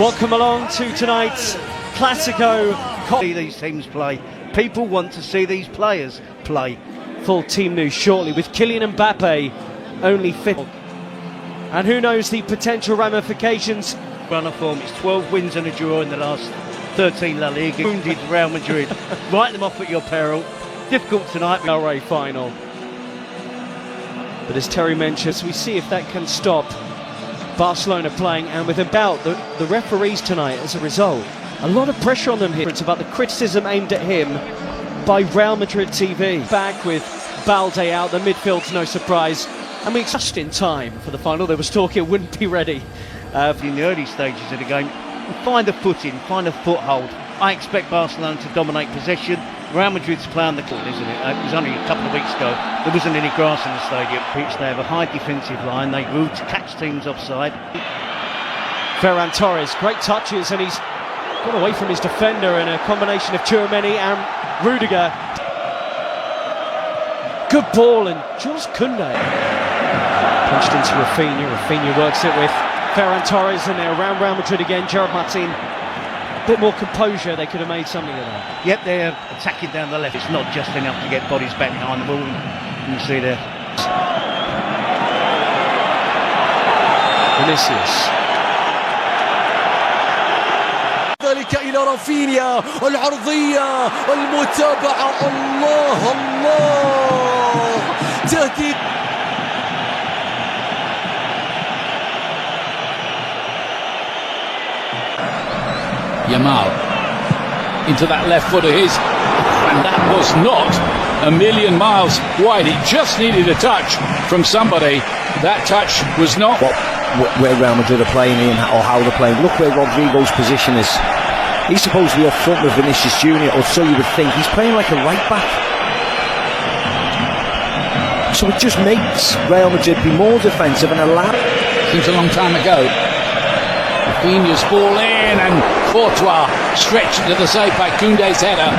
Welcome along to tonight's Classico. See these teams play. People want to see these players play. Full team news shortly with Kylian Mbappe only fit. And who knows the potential ramifications. Run of form, it's 12 wins and a draw in the last 13 La Liga. Wounded Real Madrid. Write them off at your peril. Difficult tonight. LA final. But as Terry mentions, we see if that can stop Barcelona playing, and with about the referees tonight as a result. A lot of pressure on them here. It's about the criticism aimed at him by Real Madrid TV. Back with Balde out, the midfield's no surprise. And we just in time for the final. There was talk it wouldn't be ready. In the early stages of the game, find a footing, find a foothold. I expect Barcelona to dominate possession. Real Madrid's playing the court, isn't it? It was only a couple of weeks ago. There wasn't any grass in the stadium. They have a high defensive line. They rule to catch teams offside. Ferran Torres, great touches, and he's got away from his defender in a combination of Tchouaméni and Rudiger. Good ball, and Jules Koundé punched into Rafinha. Rafinha works it with Ferran Torres, and they're around Real Madrid again. Gerard Martin, a bit more composure, they could have made something of that. Yep, they're attacking down the left. It's not just enough to get bodies back behind the ball. You can see there. Vinicius. ذلك إلى رافينيا، العرضية، المتابعة، الله الله، تهديد. Yamal into that left foot of his, and that was not a million miles wide. It just needed a touch from somebody. That touch was not where Real Madrid are playing in, or how they're playing. Look where Rodrigo's position is. He's supposed to be up front with Vinicius Junior, or so you would think. He's playing like a right back, so it just makes Real Madrid be more defensive and allow. Seems a long time ago. Rafinha's ball in, and Courtois stretched to the side by Koundé's header.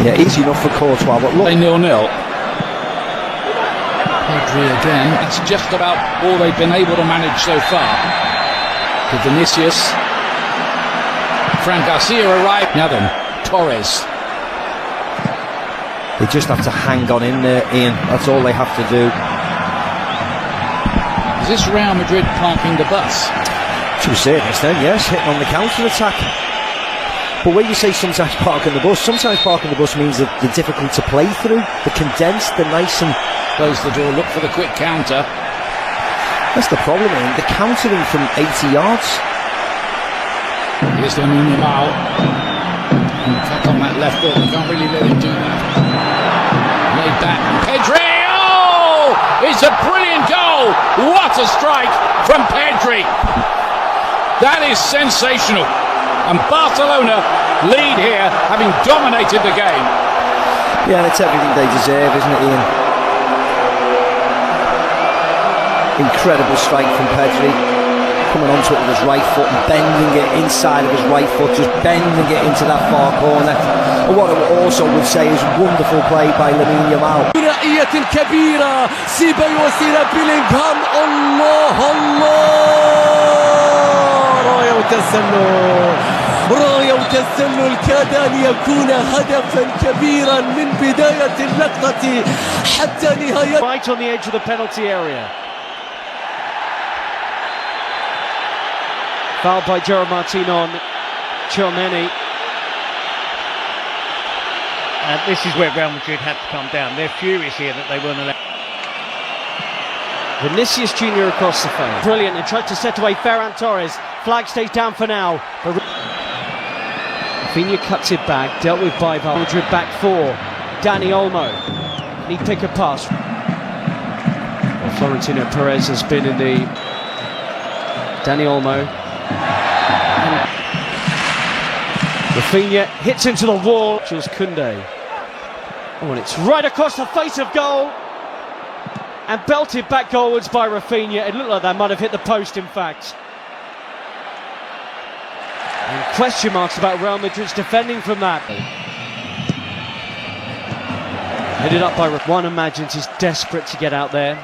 Yeah, easy enough for Courtois, but look. 0-0. Pedri again. It's just about all they've been able to manage so far. To Vinicius. Fran Garcia arrived. Now then, Torres. They just have to hang on in there, Ian. That's all they have to do. Is this Real Madrid parking the bus? To a certain extent, yes, hitting on the counter-attack. But when you say sometimes parking the bus means that they're difficult to play through. They're condensed, they're nice and... Close the door, look for the quick counter. That's the problem, Ian. They're countering from 80 yards. Here's Lamine Yamal. Back on that left foot, they can't really let him do that. Laid back, Pedri! Oh! It's a brilliant goal! What a strike from Pedri! That is sensational. And Barcelona lead here, having dominated the game. Yeah, it's everything they deserve, isn't it, Ian? Incredible strike from Pedri. Coming onto it with his right foot and bending it inside of his right foot, just bending it into that far corner. And what I also would say is wonderful play by Lamine Yamal. ثنائية كبيرة، سيباي وسيلة بيلينغهام، الله الله، راية وتسلل، راية وتسلل كاد أن يكون هدفا كبيرا من بداية اللقطة حتى نهاية. Right on the edge of the penalty area. Fouled by Gerard Martin on Tchouaméni. And this is where Real Madrid had to come down. They're furious here that they weren't allowed. Vinicius Junior across the field. Brilliant, and tried to set away Ferran Torres. Flag stays down for now. But Rafinha cuts it back, dealt with by Real Madrid back four. Dani Olmo. Can he pick a pass? Well, Florentino Perez has been in the... Dani Olmo. Rafinha hits into the wall. Jules Koundé. Oh, and it's right across the face of goal. And belted back goalwards by Rafinha. It looked like that might have hit the post, in fact. And question marks about Real Madrid's defending from that. Headed up by one imagines he's desperate to get out there.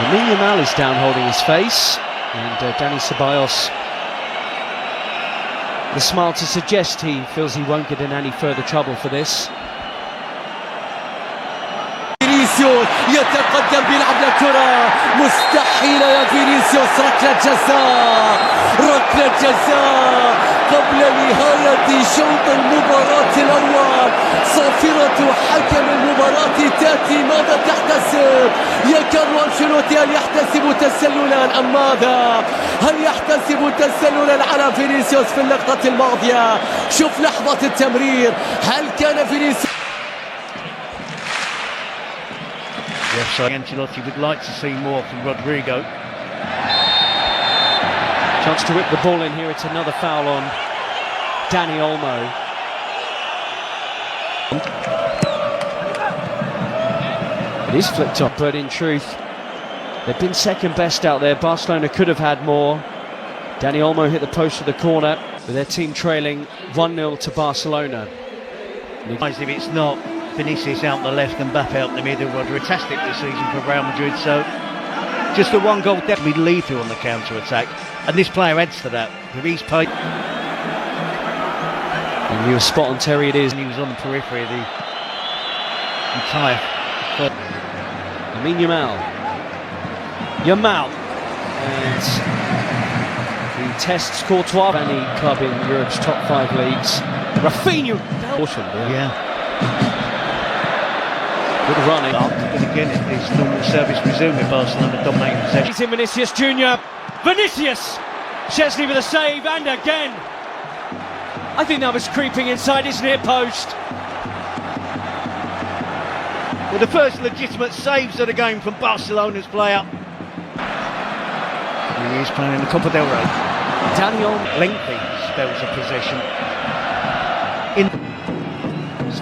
Lamine Yamal is down holding his face, and Dani Ceballos, the smile to suggest he feels he won't get in any further trouble for this. فينيسيوس يتقدم بيلعب لكرة مستحيلة يا فينيسيوس. ركلة جزاء، ركلة جزاء قبل نهاية شوط المباراة الأول. صافرة حكم المباراة تأتي. ماذا تحتسب يا كارلو أنشيلوتي؟ هل يحتسب تسللا أم ماذا؟ هل يحتسب تسللا على فينيسيوس في اللقطة الماضية؟ شوف لحظة التمرير، هل كان فينيسيوس؟ Yes, so Ancelotti would like to see more from Rodrigo. Chance to whip the ball in here. It's another foul on Dani Olmo. It is flicked up, but in truth, they've been second best out there. Barcelona could have had more. Dani Olmo hit the post of the corner, with their team trailing 1-0 to Barcelona. If it's not Vinicius out the left and Mbappe out the middle, fantastic this season for Real Madrid. So just the one goal definitely lethal on the counter-attack, and this player adds to that with his pace. And you were spot on, Terry. It is. And he was on the periphery of the entire. Lamine Yamal, and he tests Courtois, any club in Europe's top 5 leagues. Rafinha, Yeah. Good running. But again, it's normal service resuming. Barcelona dominating possession. He's in Vinicius Jr. Vinicius! Chesney with a save, and again! I think that was creeping inside his near post. Well, the first legitimate saves of the game from Barcelona's player. He is playing in the Copa del Rey. Daniel Lengthy spells of possession.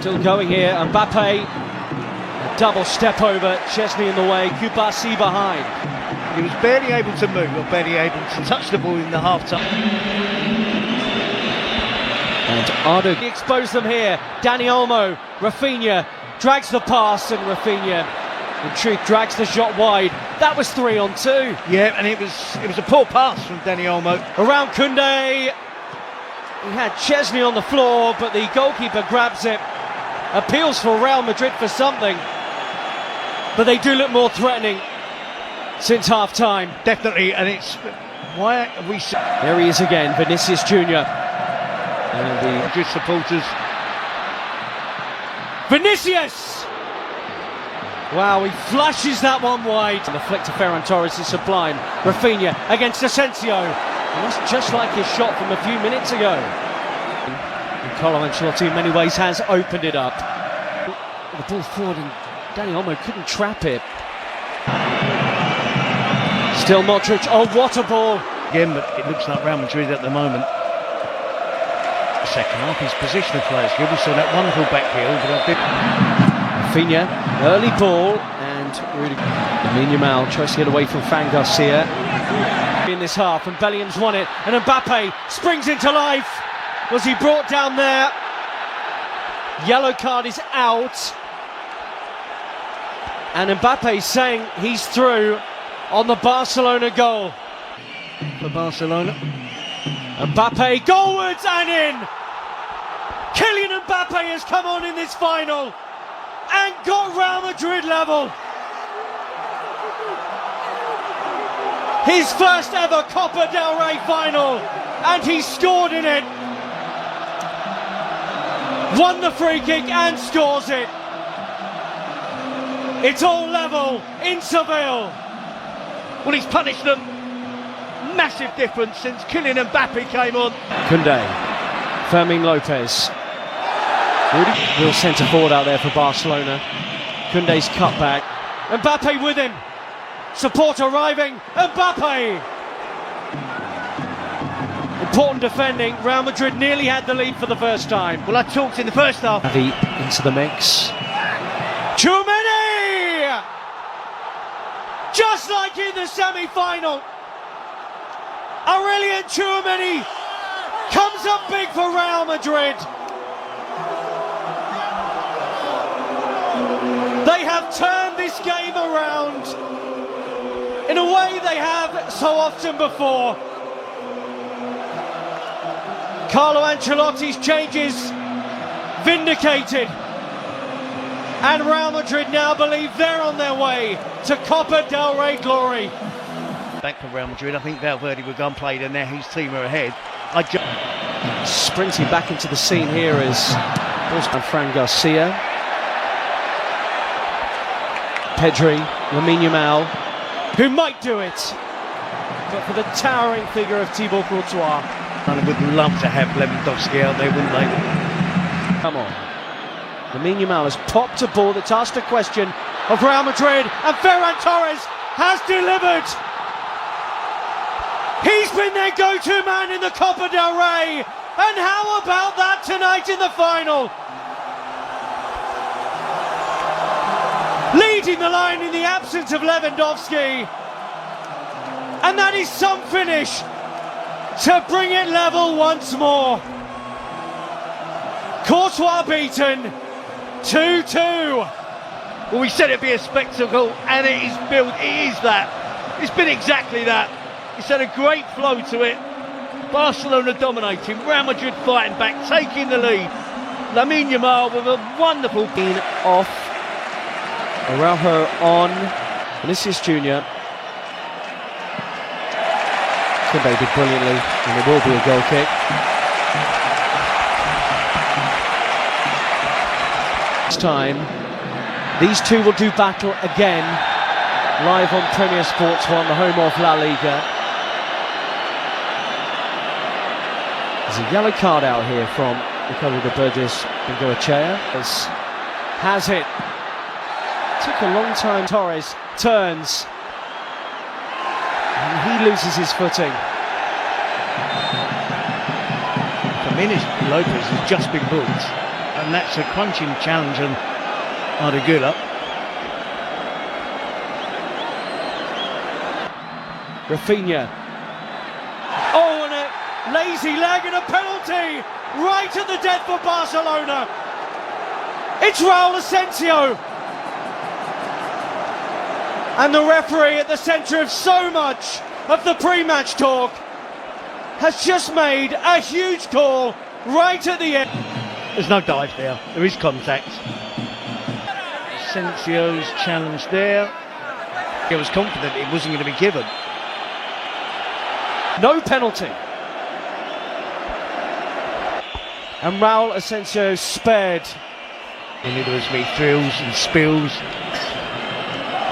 still going here. Mbappe, a double step over. Chesney in the way. Kubasi behind. He was barely able to move, or barely able to touch the ball in the half-time. And Ardo exposed them here. Dani Olmo, Rafinha drags the pass, and Rafinha, in truth, drags the shot wide. That was 3-on-2. Yeah, and it was a poor pass from Dani Olmo. Around Koundé. He had Chesney on the floor, but the goalkeeper grabs it. Appeals for Real Madrid for something, but they do look more threatening since half-time. Definitely, and it's why are we? There he is again, Vinicius Jr. And the Madrid supporters. Vinicius! Wow, he flashes that one wide. And the flick to Ferran Torres is sublime. Rafinha against Asensio. And that's just like his shot from a few minutes ago. And Carlo Ancelotti in many ways has opened it up. The ball forward, and Dani Olmo couldn't trap it. Still Modric. Oh, what a ball! Again, but it looks like Real Madrid at the moment. Second half, his positional players good. We saw that wonderful back heel, but a bit. Rafinha, early ball, and really Lamine Yamal tries to get away from Fran Garcia in this half, and Bellingham's won it, and Mbappe springs into life. Was he brought down there? Yellow card is out, and Mbappe saying he's through on the Barcelona goal. For Barcelona. Mbappe goalwards and in! Kylian Mbappe has come on in this final and got Real Madrid level. His first ever Copa del Rey final, and he scored in it. Won the free kick and scores it. It's all level in Seville. Well, he's punished them. Massive difference since Kylian Mbappe came on. Koundé, Fermin Lopez. Real centre forward out there for Barcelona. Koundé's cut back. Mbappe with him. Support arriving. Mbappe! Important defending. Real Madrid nearly had the lead for the first time. Well, I talked in the first half. Into the mix. Tchouaméni! Just like in the semi-final. Aurelien Tchouaméni comes up big for Real Madrid. They have turned this game around. in a way they have so often before. Carlo Ancelotti's changes vindicated, and Real Madrid now believe they're on their way to Copa del Rey glory. Back for Real Madrid, I think Valverde will go and play, and now his team are ahead. Sprinting back into the scene here is Fran Garcia, Pedri, Lamine Yamal, who might do it, but for the towering figure of Thibaut Courtois. And I would love to have Lewandowski out there, wouldn't they? Come on. Lamine Yamal has popped a ball that's asked a question of Real Madrid, and Ferran Torres has delivered. He's been their go-to man in the Copa del Rey, and how about that tonight in the final? Leading the line in the absence of Lewandowski, and that is some finish to bring it level once more. Courtois beaten, 2-2. Well, we said it'd be a spectacle, and it is built. It is that. It's been exactly that. It's had a great flow to it. Barcelona dominating, Real Madrid fighting back, taking the lead. Lamine Yamal with a wonderful being off. Araujo on. Vinicius Jr. Conveyed brilliantly, and it will be a goal kick. This time, these two will do battle again, live on Premier Sports 1, the home of La Liga. There's a yellow card out here from Ricardo de Burgos Bengoechea. Has it. Took a long time. Torres turns. And he loses his footing. Jimenez Lopez has just been booked, and that's a crunching challenge on Ardagula. Rafinha. Oh, and a lazy leg and a penalty right at the death for Barcelona. It's Raul Asensio. And the referee at the centre of so much of the pre-match talk has just made a huge call right at the end. There's no dive there, there is contact. Asensio's challenge there. He was confident it wasn't going to be given. No penalty. And Raul Asensio spared. And there was be thrills and spills.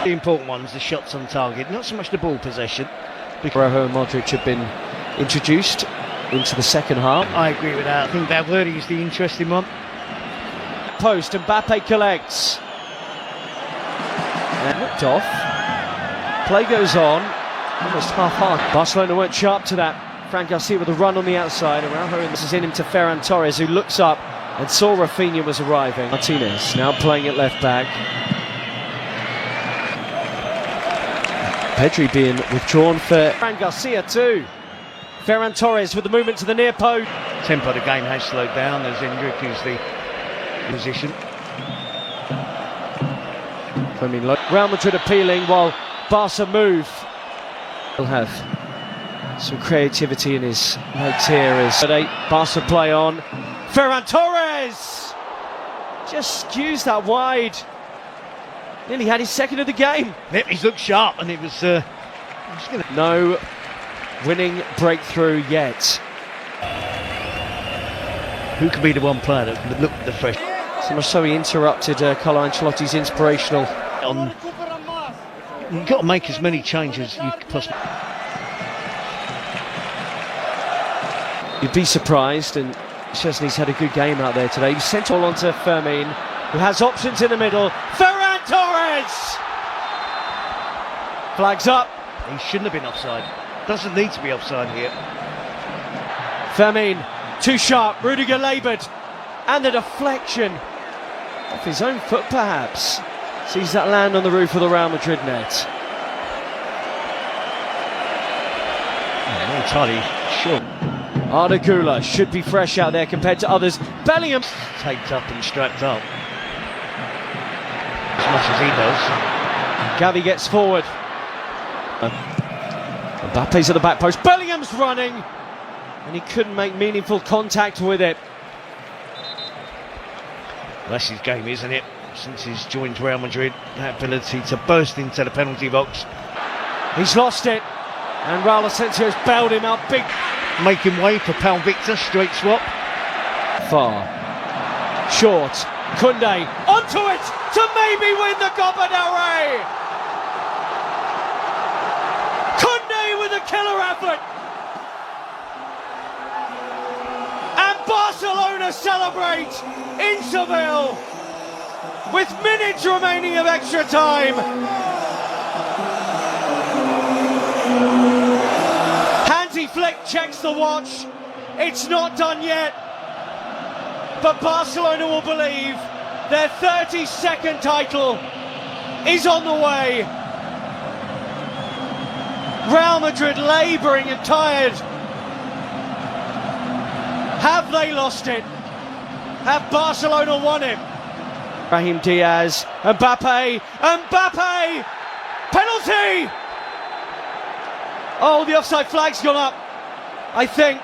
The important ones, the shots on target, not so much the ball possession. Araujo and Modric have been introduced into the second half. I agree with that. I think Valverde is the interesting one. Post, Mbappe collects. And whipped off. Play goes on. Almost half-half. Barcelona weren't sharp to that. Fran Garcia with a run on the outside. Araujo, and this is in him to Ferran Torres, who looks up and saw Rafinha was arriving. Martinez now playing at left back. Pedri being withdrawn for Fran Garcia too. Ferran Torres with the movement to the near post. Tempo of the game has slowed down as Enrique is the position. Real Madrid appealing while Barca move. He'll have some creativity in his notes here as Barca play on. Ferran Torres just skews that wide. Nearly had his second of the game. Yep, he's looked sharp, and it was no winning breakthrough yet. Who could be the one player that would look the fresh? So much so he interrupted Carlo Ancelotti's inspirational. You've got to make as many changes as you could possibly. You'd be surprised, and Szczesny's had a good game out there today. He sent all on to Fermin, who has options in the middle. Ferran Torres! Flags up. He shouldn't have been offside. Doesn't need to be offside here. Fermin, too sharp. Rudiger laboured. And the deflection off his own foot, perhaps. Sees that land on the roof of the Real Madrid net. Not entirely sure. Ardagula should be fresh out there compared to others. Bellingham Taped up and strapped up. As much as he does. Gavi gets forward. Mbappe's at the back post. Bellingham's running, and he couldn't make meaningful contact with it. That's his game, isn't it? Since he's joined Real Madrid, that ability to burst into the penalty box. He's lost it, and Raul Asensio's bailed him out big. Making way for Pal Victor, straight swap. Far. Short. Koundé onto it to maybe win the Copa del Rey. Koundé with a killer effort. And Barcelona celebrate in Seville with minutes remaining of extra time. Hansi Flick checks the watch. It's not done yet. But Barcelona will believe their 32nd title is on the way. Real Madrid labouring and tired. Have they lost it? Have Barcelona won it? Brahim Diaz, Mbappe, penalty! Oh, the offside flag's gone up, I think.